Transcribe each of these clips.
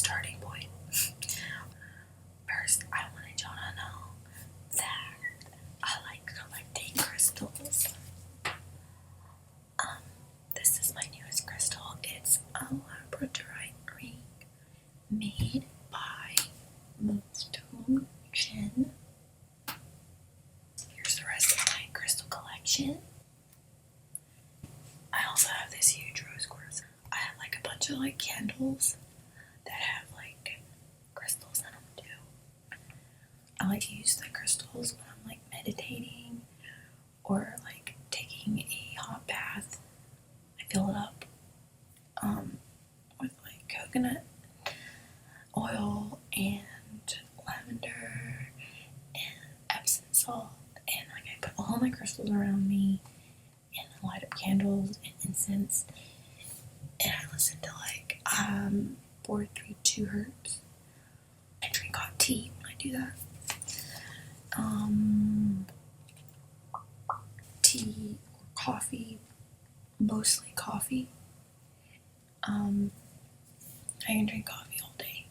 starting point. First, I wanted y'all to know that I like collecting crystals. This is my newest crystal. It's a labradorite ring made by Moonstone Gin. Here's the rest of my crystal collection. I also have this huge rose quartz. I have like a bunch of like candles that have like crystals in them too. I like to use the crystals when I'm like meditating or like taking a hot bath. I fill it up with like coconut oil and lavender and Epsom salt, and like I put all my crystals around me and light up candles and incense, and I listen to like 432 hertz. I drink hot tea when I do that. Tea or coffee, mostly coffee. I can drink coffee all day.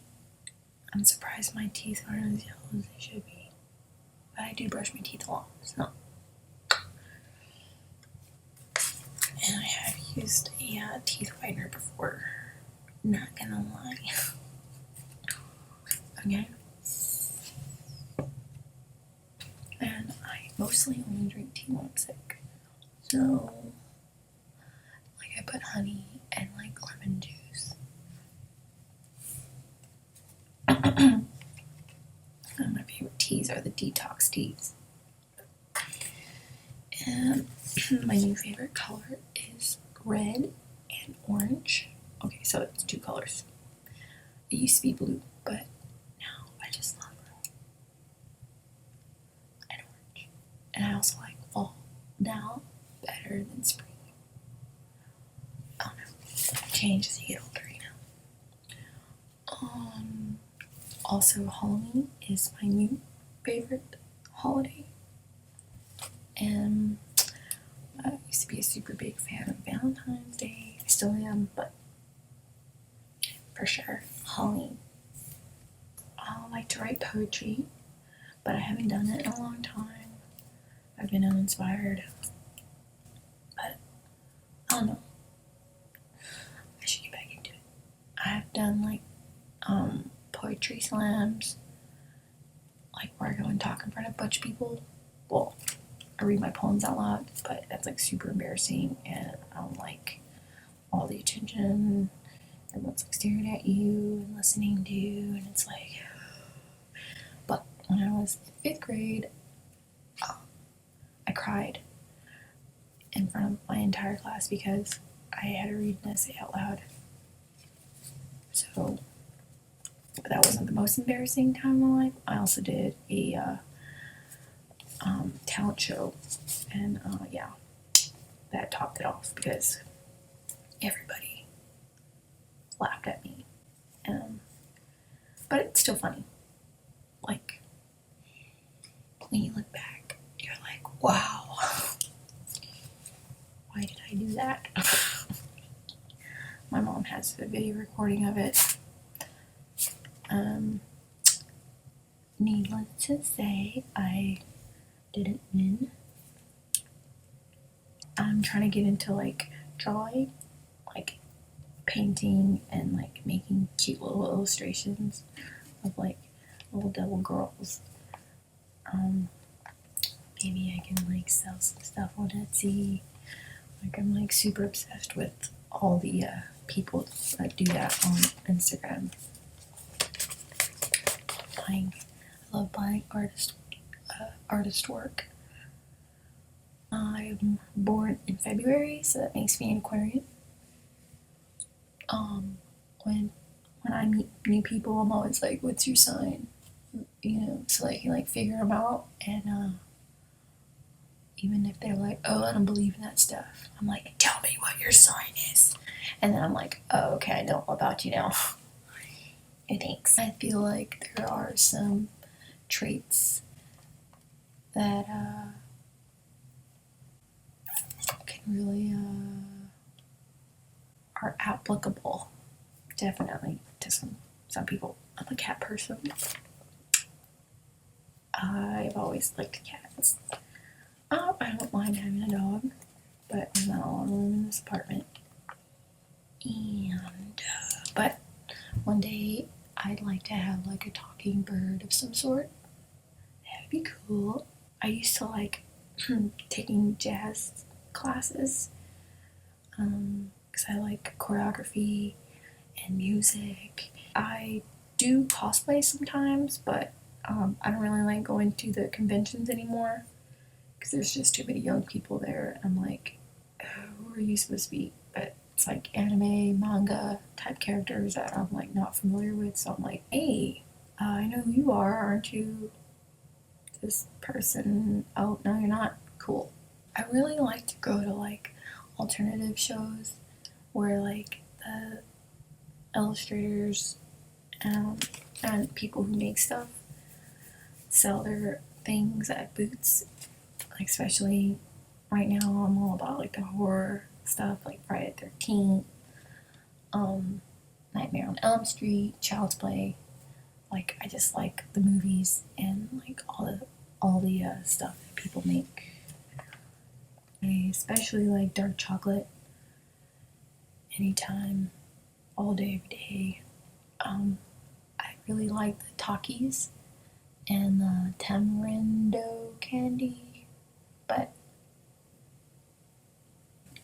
I'm surprised my teeth aren't as yellow as they should be, but I do brush my teeth a lot, so. And I have used a teeth whitener before, not gonna lie. Okay. And I mostly only drink tea when I'm sick. So, like I put honey and like lemon juice. And my favorite teas are the detox teas. And my new favorite color is red and orange. Okay, so it's two colors. It used to be blue, but now I just love red and orange. And I also like fall now better than spring. I don't know. It changes as you get older, you know. Also, Halloween is my new favorite holiday. And I used to be a super big fan of Valentine's Day. I still am, but for sure, Halloween. I like to write poetry, but I haven't done it in a long time. I've been uninspired. But I don't know. I should get back into it. I have done like poetry slams, like where I go and talk in front of a bunch of people. Well, I read my poems out loud, but that's like super embarrassing, and I don't like all the attention. Everyone's like staring at you and listening to you, and it's like. But when I was in 5th grade, I cried in front of my entire class because I had to read an essay out loud. So, but that wasn't the most embarrassing time in my life. I also did a talent show, and yeah, that topped it off because everybody laughed at me. But it's still funny. Like, when you look back, you're like, wow, why did I do that? My mom has a video recording of it. Needless to say, I didn't win. I'm trying to get into like drawing, like painting and like making cute little illustrations of like little devil girls. Maybe I can like sell some stuff on Etsy. Like I'm like super obsessed with all the people that do that on Instagram. I love buying artist work. I'm born in February, so that makes me an Aquarian. When I meet new people, I'm always like, "What's your sign?" You know, so I can like figure them out. And even if they're like, "Oh, I don't believe in that stuff," I'm like, "Tell me what your sign is," and then I'm like, "Oh, okay, I know about you now." Thanks. I feel like there are some traits that can really are applicable, definitely, to some some people. I'm a cat person. I've always liked cats. I don't mind having a dog, but there's not a lot of room in this apartment. And, but one day I'd like to have like a talking bird of some sort. That'd be cool. I used to like taking jazz classes because I like choreography and music. I do cosplay sometimes, but I don't really like going to the conventions anymore because there's just too many young people there. I'm like, who are you supposed to be? But it's like anime, manga type characters that I'm like not familiar with. So I'm like, hey, I know who you are, aren't you? This person. Oh, no, you're not. Cool. I really like to go to like alternative shows where like the illustrators and people who make stuff sell their things at booths. Like especially right now, I'm all about like the horror stuff, like Friday the 13th, Nightmare on Elm Street, Child's Play. Like I just like the movies and like all the stuff that people make. I especially like dark chocolate. Anytime, all day, every day. I really like the Takis and the tamarindo candy, but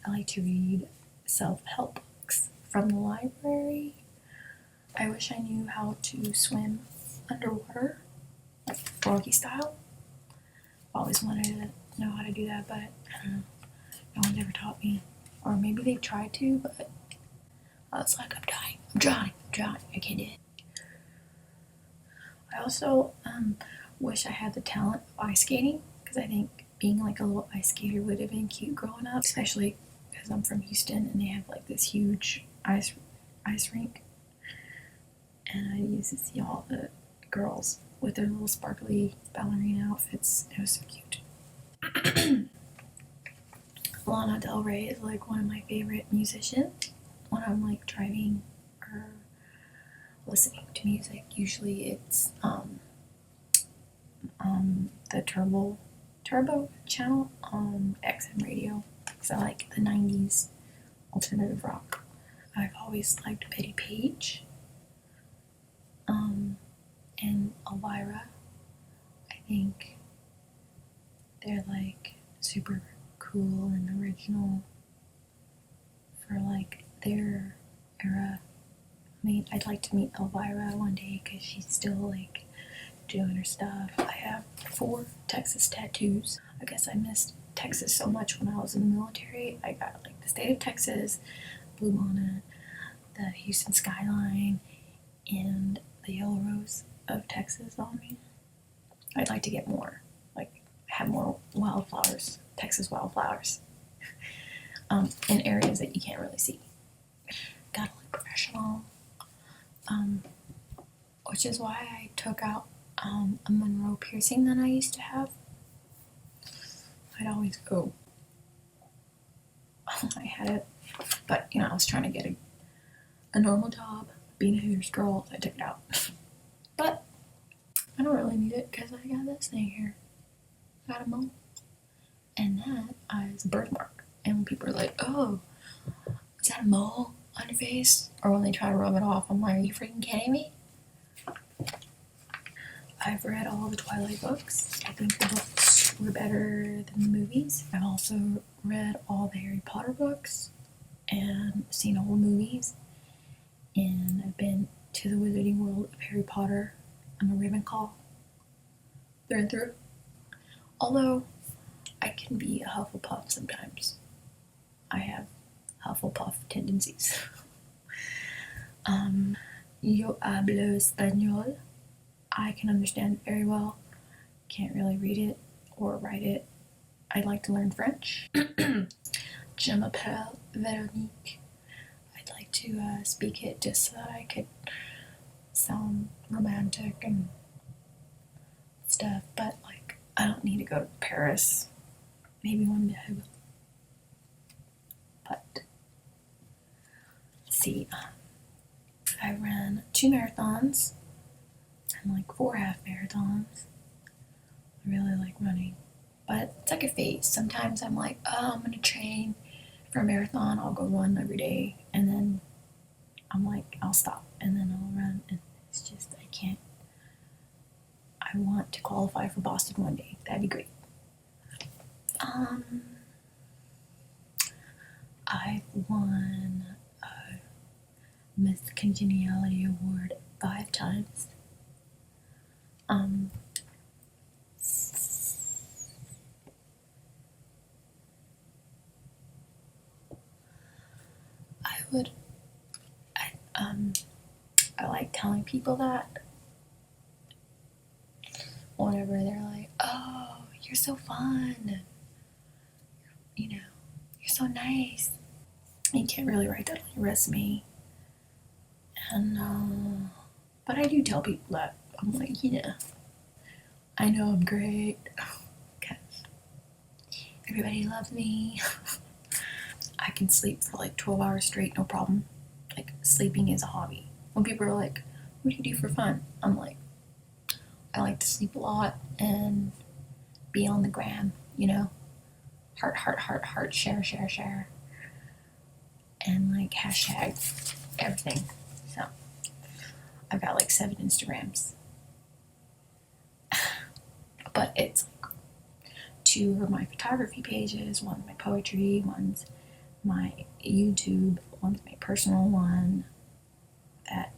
I like to read self-help books from the library. I wish I knew how to swim underwater, like froggy style. I've always wanted to know how to do that, but I don't know. No one's ever taught me. Or maybe they've tried to, but I was like, I'm drowning, I can't do it. I also wish I had the talent of ice skating, because I think being like a little ice skater would have been cute growing up, especially because I'm from Houston and they have like this huge ice rink. And I used to see all the girls with their little sparkly ballerina outfits. It was so cute. Lana Del Rey is like one of my favorite musicians when I'm like driving or listening to music. Usually it's the Turbo channel on XM radio because I like the 90s alternative rock. I've always liked Betty Page and Elvira. I think they're like super cool and original for like their era. I mean, I'd like to meet Elvira one day because she's still like doing her stuff. I have 4 Texas tattoos. I guess I missed Texas so much when I was in the military. I got like the state of Texas, Blue Bonnet, the Houston skyline, and the yellow rose of Texas on me. I'd like to get more, like have more wildflowers, Texas wildflowers, in areas that you can't really see. Gotta look professional, which is why I took out a Monroe piercing that I used to have. I'd always go, I had it, but you know, I was trying to get a normal job, being a Hooters girl, so I took it out. But I don't really need it because I got this thing here. I got a mole. And that is a birthmark. And when people are like, oh, is that a mole on your face? Or when they try to rub it off, I'm like, are you freaking kidding me? I've read all the Twilight books. I think the books were better than the movies. I've also read all the Harry Potter books and seen all the movies. And I've been to the Wizarding World of Harry Potter. I'm a Ravenclaw through and through. Although I can be a Hufflepuff sometimes. I have Hufflepuff tendencies. Yo hablo español. I can understand it very well. Can't really read it or write it. I'd like to learn French. Je m'appelle Véronique. I'd like to speak it just so that I could sound romantic and stuff, but like I don't need to go to Paris. Maybe one day I will. But let's see, I I ran 2 marathons and like 4 half marathons. I really like running, but it's like a phase. Sometimes I'm like, oh, I'm gonna train for a marathon. I'll go run every day, and then I'm like, I'll stop, and then I'll run, and it's just I can't. I want to qualify for Boston one day. That'd be great. I've won a Miss Congeniality Award 5 times. I like telling people that whenever they're like, oh, you're so fun, you know, you're so nice. You can't really write that on your resume. And, but I do tell people that. I'm like, I know I'm great, because everybody loves me. I can sleep for like 12 hours straight, no problem. Like, sleeping is a hobby. When people are like, what do you do for fun? I'm like, I like to sleep a lot and be on the gram, heart, share. And like hashtag everything. So I've got like 7 Instagrams. But it's 2 are my photography pages, one's my poetry, one's my YouTube, one's my personal one that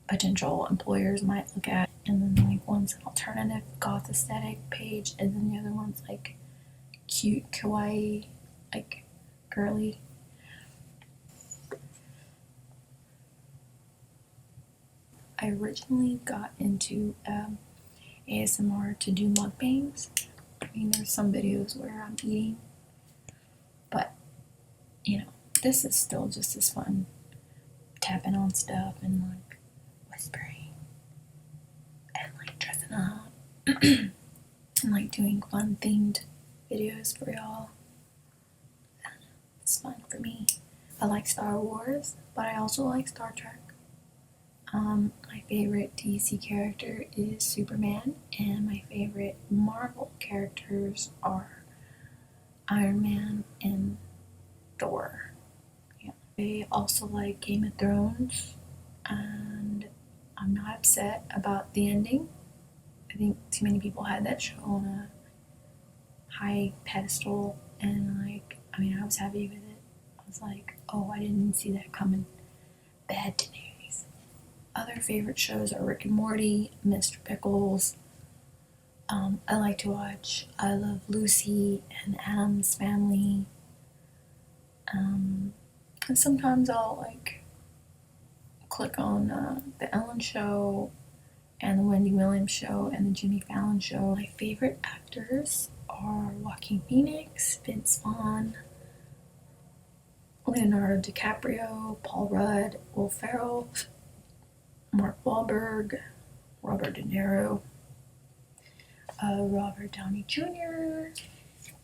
potential employers might look at, and then like one's an alternative goth aesthetic page, and then the other one's like cute, kawaii, like girly. I originally got into ASMR to do mukbangs. I mean, there's some videos where I'm eating, but this is still just as fun, tapping on stuff and like whispering and like dressing up and like doing fun themed videos for y'all. It's fun for me. I like Star Wars, but I also like Star Trek. My favorite DC character is Superman, and my favorite Marvel characters are Iron Man and Thor. Yeah. I also like Game of Thrones, and I'm not upset about the ending. I think too many people had that show on a high pedestal, and I was happy with it. I was like, oh, I didn't see that coming. Bad news. Other favorite shows are Rick and Morty, Mr. Pickles. I like to watch I Love Lucy and Addams Family. And sometimes I'll like click on the Ellen Show and the Wendy Williams Show and the Jimmy Fallon Show. My favorite actors are Joaquin Phoenix, Vince Vaughn, Leonardo DiCaprio, Paul Rudd, Will Ferrell, Mark Wahlberg, Robert De Niro, Robert Downey Jr.,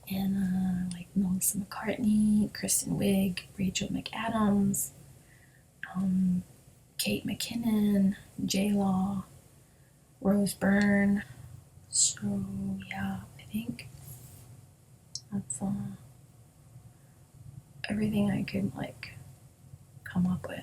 and like Melissa McCartney, Kristen Wiig, Rachel McAdams, Kate McKinnon, J-Law, Rose Byrne. So yeah, I think that's everything I could like come up with.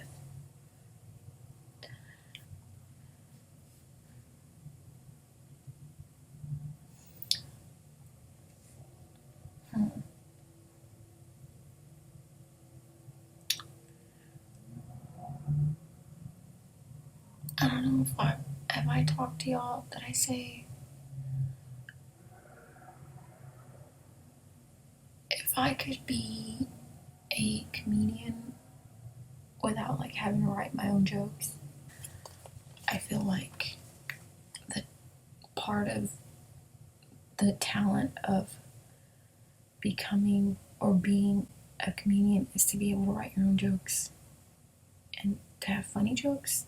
I don't know if I talked to y'all, did I say if I could be a comedian without like having to write my own jokes? I feel like the part of the talent of becoming or being a comedian is to be able to write your own jokes and to have funny jokes.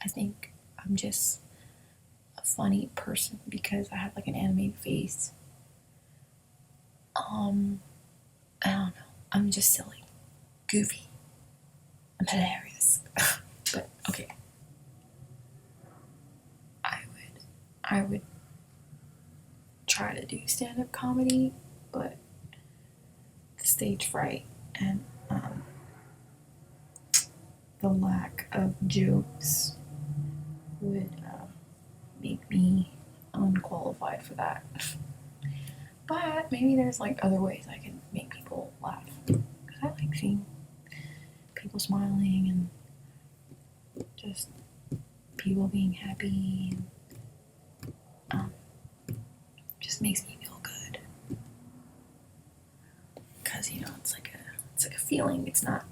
I think I'm just a funny person because I have like an animated face. I don't know. I'm just silly, goofy. I'm hilarious. But okay, I would try to do stand-up comedy, but the stage fright and the lack of jokes would make me unqualified for that. But maybe there's like other ways I can make people laugh, because I like seeing people smiling and just people being happy, and just makes me feel good. Because it's like a feeling. It's not,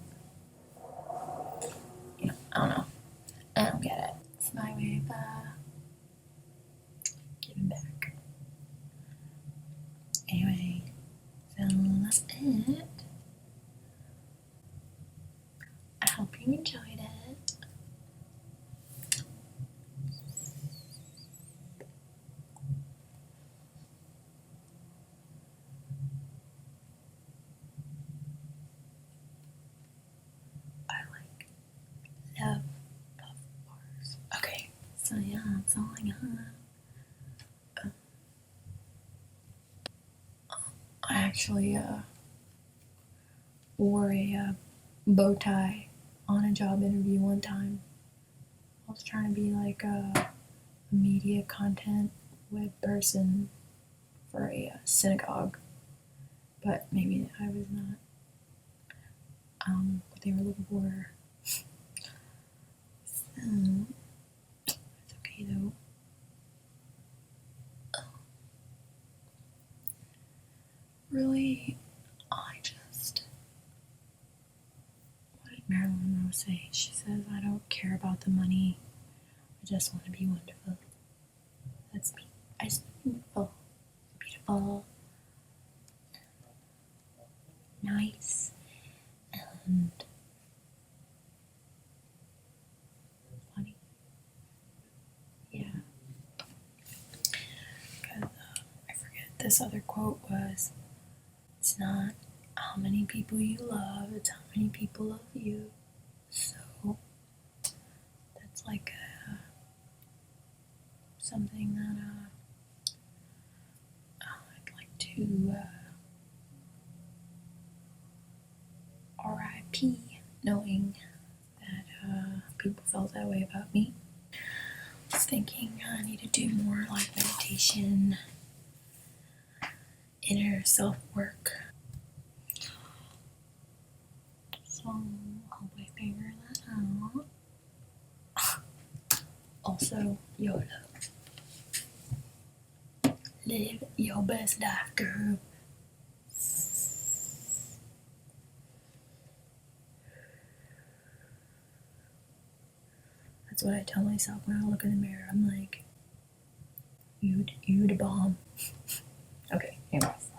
I don't know. I don't get it. It's my way of giving back. Anyway, so that's it. I hope you enjoyed it. I love puff bars. Okay, so yeah, that's all I got. I actually wore a bow tie on a job interview one time. I was trying to be like a media content web person for a synagogue, but maybe I was not what they were looking for. So, it's okay though. Really, I just, what did Marilyn Monroe say? She says, I don't care about the money, I just want to be wonderful. That's me. I just beautiful. Beautiful. Nice. And funny. Yeah. Because I forget, this other quote was, it's not how many people you love, it's how many people love you. So that's like something that I'd like to RIP, knowing that people felt that way about me. I was thinking I need to do more like meditation, inner self work. So I hope I figure that out. Also, YOLO. Live your best life, girl. That's what I tell myself when I look in the mirror. I'm like, you the bomb. Okay, anyways.